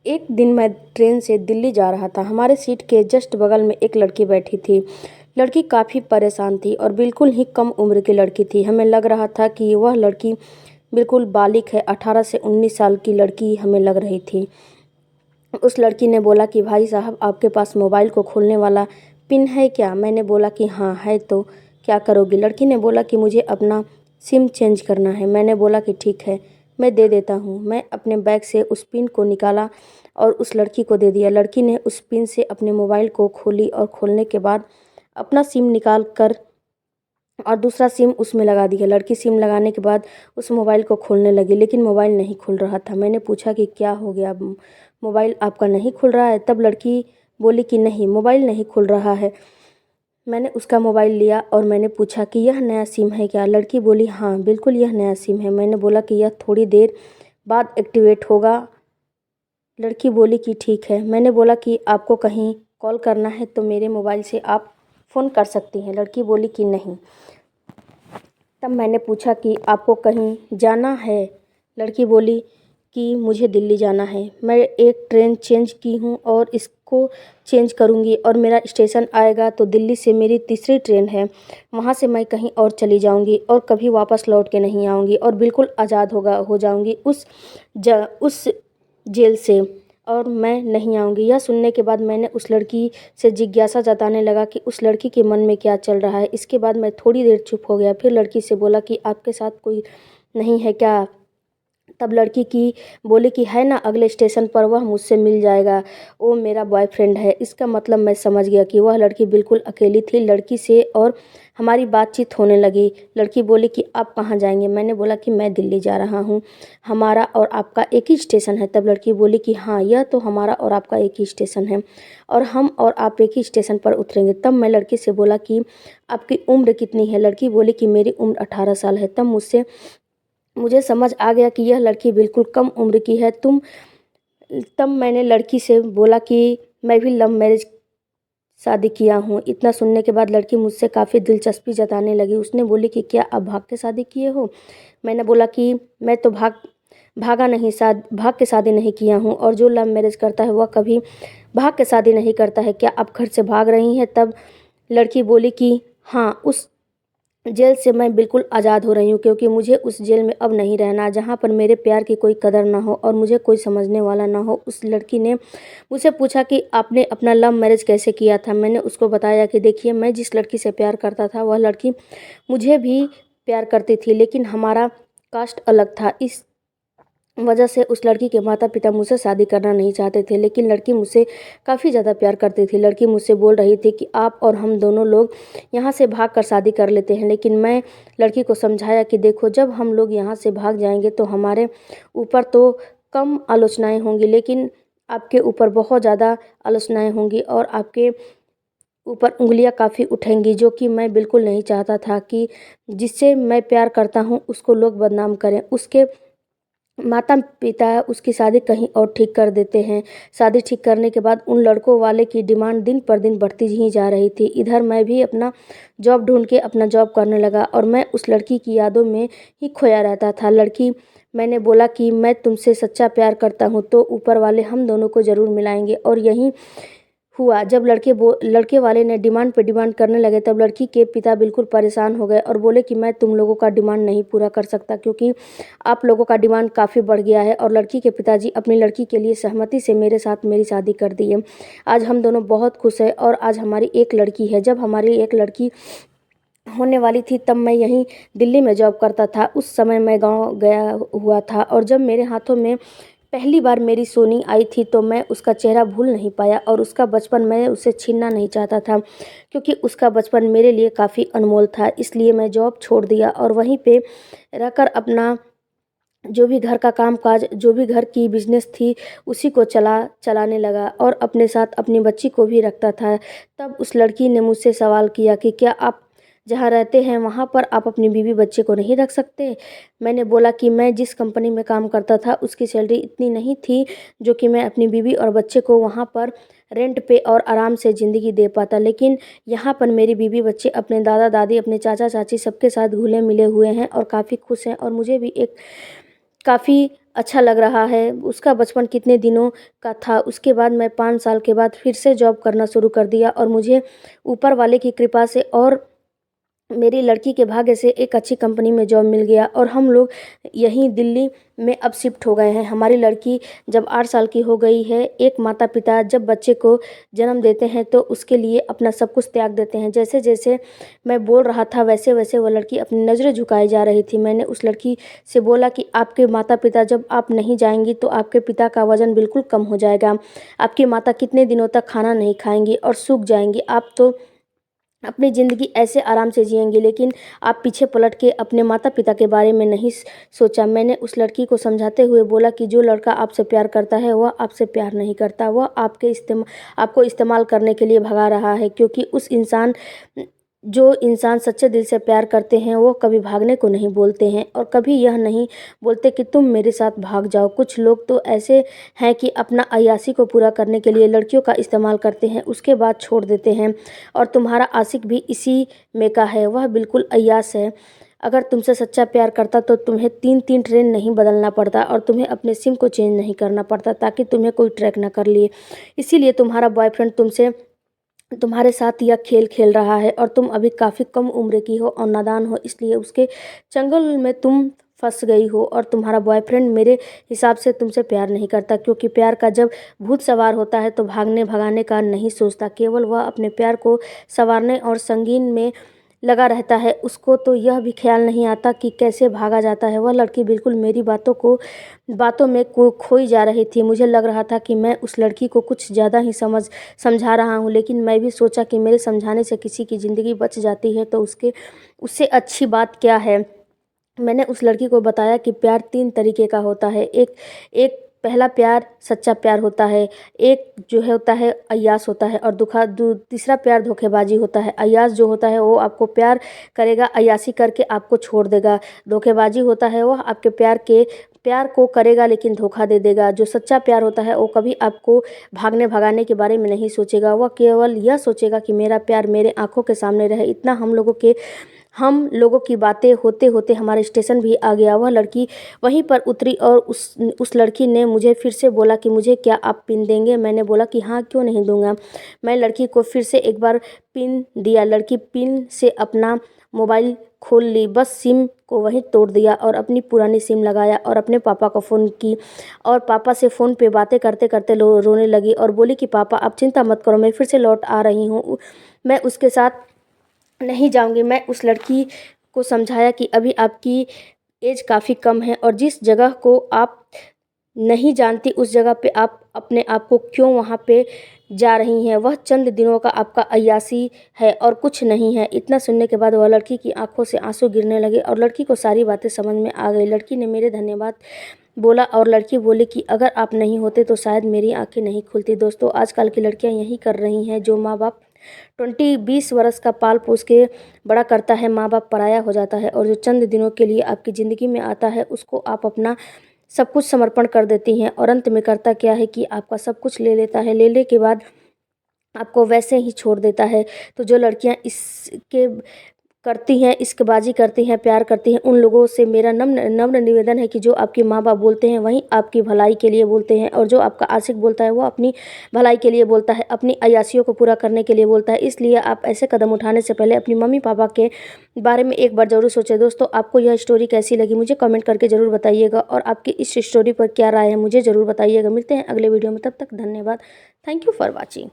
एक दिन मैं ट्रेन से दिल्ली जा रहा था। हमारे सीट के जस्ट बगल में एक लड़की बैठी थी। लड़की काफ़ी परेशान थी और बिल्कुल ही कम उम्र की लड़की थी। हमें लग रहा था कि वह लड़की बिल्कुल बालिग है। 18 से 19 साल की लड़की हमें लग रही थी। उस लड़की ने बोला कि भाई साहब, आपके पास मोबाइल को खोलने वाला पिन है क्या? मैंने बोला कि हाँ है। तो क्या करोगी? लड़की ने बोला कि मुझे अपना सिम चेंज करना है। मैंने बोला कि ठीक है, मैं दे देता हूँ। मैं अपने बैग से उस पिन को निकाला और उस लड़की को दे दिया। लड़की ने उस पिन से अपने मोबाइल को खोली और खोलने के बाद अपना सिम निकाल कर और दूसरा सिम उसमें लगा दिया। लड़की सिम लगाने के बाद उस मोबाइल को खोलने लगी, लेकिन मोबाइल नहीं खुल रहा था। मैंने पूछा कि क्या हो गया, मोबाइल आपका नहीं खुल रहा है? तब लड़की बोली कि नहीं, मोबाइल नहीं खुल रहा है। मैंने उसका मोबाइल लिया और मैंने पूछा कि यह नया सिम है क्या? लड़की बोली हाँ बिल्कुल, यह नया सिम है। मैंने बोला कि यह थोड़ी देर बाद एक्टिवेट होगा। लड़की बोली कि ठीक है। मैंने बोला कि आपको कहीं कॉल करना है तो मेरे मोबाइल से आप फ़ोन कर सकती हैं। लड़की बोली कि नहीं। तब मैंने पूछा कि आपको कहीं जाना है? लड़की बोली कि मुझे दिल्ली जाना है। मैं एक ट्रेन चेंज की हूँ और इसको चेंज करूँगी और मेरा स्टेशन आएगा तो दिल्ली से मेरी तीसरी ट्रेन है। वहाँ से मैं कहीं और चली जाऊँगी और कभी वापस लौट के नहीं आऊँगी और बिल्कुल आज़ाद हो जाऊँगी उस जेल से, और मैं नहीं आऊँगी। यह सुनने के बाद मैंने उस लड़की से जिज्ञासा जताने लगा कि उस लड़की के मन में क्या चल रहा है। इसके बाद मैं थोड़ी देर चुप हो गया। फिर लड़की से बोला कि आपके साथ कोई नहीं है क्या? तब लड़की की बोली कि है ना, अगले स्टेशन पर वह मुझसे मिल जाएगा, वो मेरा बॉयफ्रेंड है। इसका मतलब मैं समझ गया कि वह लड़की बिल्कुल अकेली थी। लड़की से और हमारी बातचीत होने लगी। लड़की बोली कि आप कहाँ जाएंगे? मैंने बोला कि मैं दिल्ली जा रहा हूँ, हमारा और आपका एक ही स्टेशन है। तब लड़की बोली कि हाँ, यह तो हमारा और आपका एक ही स्टेशन है और हम और आप एक ही स्टेशन पर उतरेंगे। तब मैं लड़की से बोला कि आपकी उम्र कितनी है? लड़की बोली कि मेरी उम्र 18 साल है। तब मुझे समझ आ गया कि यह लड़की बिल्कुल कम उम्र की है। तब मैंने लड़की से बोला कि मैं भी लव मैरिज शादी किया हूँ। इतना सुनने के बाद लड़की मुझसे काफ़ी दिलचस्पी जताने लगी। उसने बोली कि क्या आप भाग के शादी किए हो? मैंने बोला कि मैं तो भाग के शादी नहीं किया हूँ, और जो लव मैरिज करता है वह कभी भाग के शादी नहीं करता है। क्या आप घर से भाग रही हैं? तब लड़की बोली कि हाँ, उस जेल से मैं बिल्कुल आज़ाद हो रही हूँ, क्योंकि मुझे उस जेल में अब नहीं रहना जहाँ पर मेरे प्यार की कोई कदर ना हो और मुझे कोई समझने वाला ना हो। उस लड़की ने मुझसे पूछा कि आपने अपना लव मैरिज कैसे किया था? मैंने उसको बताया कि देखिए, मैं जिस लड़की से प्यार करता था वह लड़की मुझे भी प्यार करती थी, लेकिन हमारा कास्ट अलग था। इस वजह से उस लड़की के माता पिता मुझसे शादी करना नहीं चाहते थे, लेकिन लड़की मुझसे काफ़ी ज़्यादा प्यार करती थी। लड़की मुझसे बोल रही थी कि आप और हम दोनों लोग यहाँ से भाग कर शादी कर लेते हैं, लेकिन मैं लड़की को समझाया कि देखो, जब हम लोग यहाँ से भाग जाएंगे तो हमारे ऊपर तो कम आलोचनाएं होंगी, लेकिन आपके ऊपर बहुत ज़्यादा आलोचनाएं होंगी और आपके ऊपर उंगलियां काफ़ी उठेंगी, जो कि मैं बिल्कुल नहीं चाहता था कि जिससे मैं प्यार करता हूँ उसको लोग बदनाम करें। उसके माता पिता उसकी शादी कहीं और ठीक कर देते हैं। शादी ठीक करने के बाद उन लड़कों वाले की डिमांड दिन पर दिन बढ़ती ही जा रही थी। इधर मैं भी अपना जॉब ढूंढ के अपना जॉब करने लगा और मैं उस लड़की की यादों में ही खोया रहता था। मैंने बोला कि मैं तुमसे सच्चा प्यार करता हूँ तो ऊपर वाले हम दोनों को ज़रूर मिलाएंगे, और यही हुआ। जब लड़के वाले ने डिमांड पे डिमांड करने लगे, तब लड़की के पिता बिल्कुल परेशान हो गए और बोले कि मैं तुम लोगों का डिमांड नहीं पूरा कर सकता, क्योंकि आप लोगों का डिमांड काफ़ी बढ़ गया है। और लड़की के पिताजी अपनी लड़की के लिए सहमति से मेरे साथ मेरी शादी कर दी है। आज हम दोनों बहुत खुश हैं और आज हमारी एक लड़की है। जब हमारी एक लड़की होने वाली थी तब मैं यहीं दिल्ली में जॉब करता था। उस समय मैं गांव गया हुआ था और जब मेरे हाथों में पहली बार मेरी सोनी आई थी तो मैं उसका चेहरा भूल नहीं पाया, और उसका बचपन मैं उसे छीनना नहीं चाहता था, क्योंकि उसका बचपन मेरे लिए काफ़ी अनमोल था। इसलिए मैं जॉब छोड़ दिया और वहीं पे रहकर अपना जो भी घर का काम काज, जो भी घर की बिजनेस थी, उसी को चलाने लगा और अपने साथ अपनी बच्ची को भी रखता था। तब उस लड़की ने मुझसे सवाल किया कि क्या आप जहाँ रहते हैं वहाँ पर आप अपनी बीवी बच्चे को नहीं रख सकते? मैंने बोला कि मैं जिस कंपनी में काम करता था उसकी सैलरी इतनी नहीं थी जो कि मैं अपनी बीवी और बच्चे को वहाँ पर रेंट पे और आराम से ज़िंदगी दे पाता, लेकिन यहाँ पर मेरी बीवी बच्चे अपने दादा दादी, अपने चाचा चाची सबके साथ घुले मिले हुए हैं और काफ़ी खुश हैं, और मुझे भी एक काफ़ी अच्छा लग रहा है। उसका बचपन कितने दिनों का था। उसके बाद मैं 5 साल के बाद फिर से जॉब करना शुरू कर दिया और मुझे ऊपर वाले की कृपा से और मेरी लड़की के भाग्य से एक अच्छी कंपनी में जॉब मिल गया और हम लोग यहीं दिल्ली में अब शिफ्ट हो गए हैं। हमारी लड़की जब 8 साल की हो गई है, एक माता-पिता जब बच्चे को जन्म देते हैं तो उसके लिए अपना सब कुछ त्याग देते हैं। जैसे-जैसे मैं बोल रहा था वैसे-वैसे वो लड़की अपनी नज़रें झुकाई जा रही थी। मैंने उस लड़की से बोला कि आपके माता-पिता जब आप नहीं जाएँगी तो आपके पिता का वज़न बिल्कुल कम हो जाएगा। आपकी माता कितने दिनों तक खाना नहीं खाएँगी और सूख जाएँगी। आप तो अपनी ज़िंदगी ऐसे आराम से जिएंगे, लेकिन आप पीछे पलट के अपने माता पिता के बारे में नहीं सोचा। मैंने उस लड़की को समझाते हुए बोला कि जो लड़का आपसे प्यार करता है वह आपसे प्यार नहीं करता, वह आपको इस्तेमाल करने के लिए भगा रहा है, क्योंकि जो इंसान सच्चे दिल से प्यार करते हैं वो कभी भागने को नहीं बोलते हैं और कभी यह नहीं बोलते कि तुम मेरे साथ भाग जाओ। कुछ लोग तो ऐसे हैं कि अपना अय्यासी को पूरा करने के लिए लड़कियों का इस्तेमाल करते हैं, उसके बाद छोड़ देते हैं। और तुम्हारा आशिक भी इसी में का है, वह बिल्कुल अय्यास है। अगर तुमसे सच्चा प्यार करता तो तुम्हें 3-3 ट्रेन नहीं बदलना पड़ता और तुम्हें अपने सिम को चेंज नहीं करना पड़ता ताकि तुम्हें कोई ट्रैक ना कर लिए। इसीलिए तुम्हारा बॉयफ्रेंड तुम्हारे साथ यह खेल खेल रहा है और तुम अभी काफ़ी कम उम्र की हो और नादान हो, इसलिए उसके चंगुल में तुम फंस गई हो। और तुम्हारा बॉयफ्रेंड मेरे हिसाब से तुमसे प्यार नहीं करता, क्योंकि प्यार का जब भूत सवार होता है तो भागने भगाने का नहीं सोचता, केवल वह अपने प्यार को संवारने और संगीन में लगा रहता है। उसको तो यह भी ख्याल नहीं आता कि कैसे भागा जाता है। वह लड़की बिल्कुल मेरी बातों में खोई जा रही थी। मुझे लग रहा था कि मैं उस लड़की को कुछ ज़्यादा ही समझा रहा हूँ, लेकिन मैं भी सोचा कि मेरे समझाने से किसी की ज़िंदगी बच जाती है तो उससे अच्छी बात क्या है। मैंने उस लड़की को बताया कि प्यार 3 तरीके का होता है। एक पहला प्यार सच्चा प्यार होता है, एक जो है होता है अय्यास होता है और तीसरा प्यार धोखेबाजी होता है। अय्यास जो होता है वो आपको प्यार करेगा, अय्यासी करके आपको छोड़ देगा। धोखेबाजी होता है वह आपके प्यार को करेगा लेकिन धोखा दे देगा। जो सच्चा प्यार होता है वो कभी आपको भागने भगाने के बारे में नहीं सोचेगा, वह केवल यह सोचेगा कि मेरा प्यार मेरे आँखों के सामने रहे। इतना हम लोगों की बातें होते होते हमारे स्टेशन भी आ गया। वह लड़की वहीं पर उतरी और उस लड़की ने मुझे फिर से बोला कि मुझे क्या आप पिन देंगे। मैंने बोला कि हाँ, क्यों नहीं दूंगा। मैं लड़की को फिर से एक बार पिन दिया। लड़की पिन से अपना मोबाइल खोल ली, बस सिम को वहीं तोड़ दिया और अपनी पुरानी सिम लगाया और अपने पापा को फ़ोन की और पापा से फ़ोन पे बातें करते करते रोने लगी और बोली कि पापा आप चिंता मत करो, मैं फिर से लौट आ रही हूँ, मैं उसके साथ नहीं जाऊंगी। मैं उस लड़की को समझाया कि अभी आपकी एज काफ़ी कम है और जिस जगह को आप नहीं जानती उस जगह पे आप अपने आप को क्यों वहाँ पे जा रही हैं। वह चंद दिनों का आपका अय्यासी है और कुछ नहीं है। इतना सुनने के बाद वह लड़की की आंखों से आंसू गिरने लगे और लड़की को सारी बातें समझ में आ गई। लड़की ने मेरे धन्यवाद बोला और लड़की बोली कि अगर आप नहीं होते तो शायद मेरी आंखें नहीं खुलती। दोस्तों, आजकल की लड़कियां यही कर रही हैं। जो माँ बाप 20-20 वर्ष का पाल पोस के बड़ा करता है, माँ बाप पराया हो जाता है और जो चंद दिनों के लिए आपकी ज़िंदगी में आता है उसको आप अपना सब कुछ समर्पण कर देती हैं और अंत में करता क्या है कि आपका सब कुछ ले लेता है। लेने के बाद आपको वैसे ही छोड़ देता है। तो जो लड़कियां इसके करती हैं, इश्कबाजी करती हैं, प्यार करती हैं, उन लोगों से मेरा नम्र नम्र निवेदन है कि जो आपके माँ बाप बोलते हैं वहीं आपकी भलाई के लिए बोलते हैं और जो आपका आशिक बोलता है वो अपनी भलाई के लिए बोलता है, अपनी अय्यासियों को पूरा करने के लिए बोलता है। इसलिए आप ऐसे कदम उठाने से पहले अपनी मम्मी पापा के बारे में एक बार ज़रूर सोचें। दोस्तों, आपको यह स्टोरी कैसी लगी मुझे कमेंट करके ज़रूर बताइएगा और आपकी इस स्टोरी पर क्या राय है मुझे ज़रूर बताइएगा। मिलते हैं अगले वीडियो में, तब तक धन्यवाद। Thank you for watching.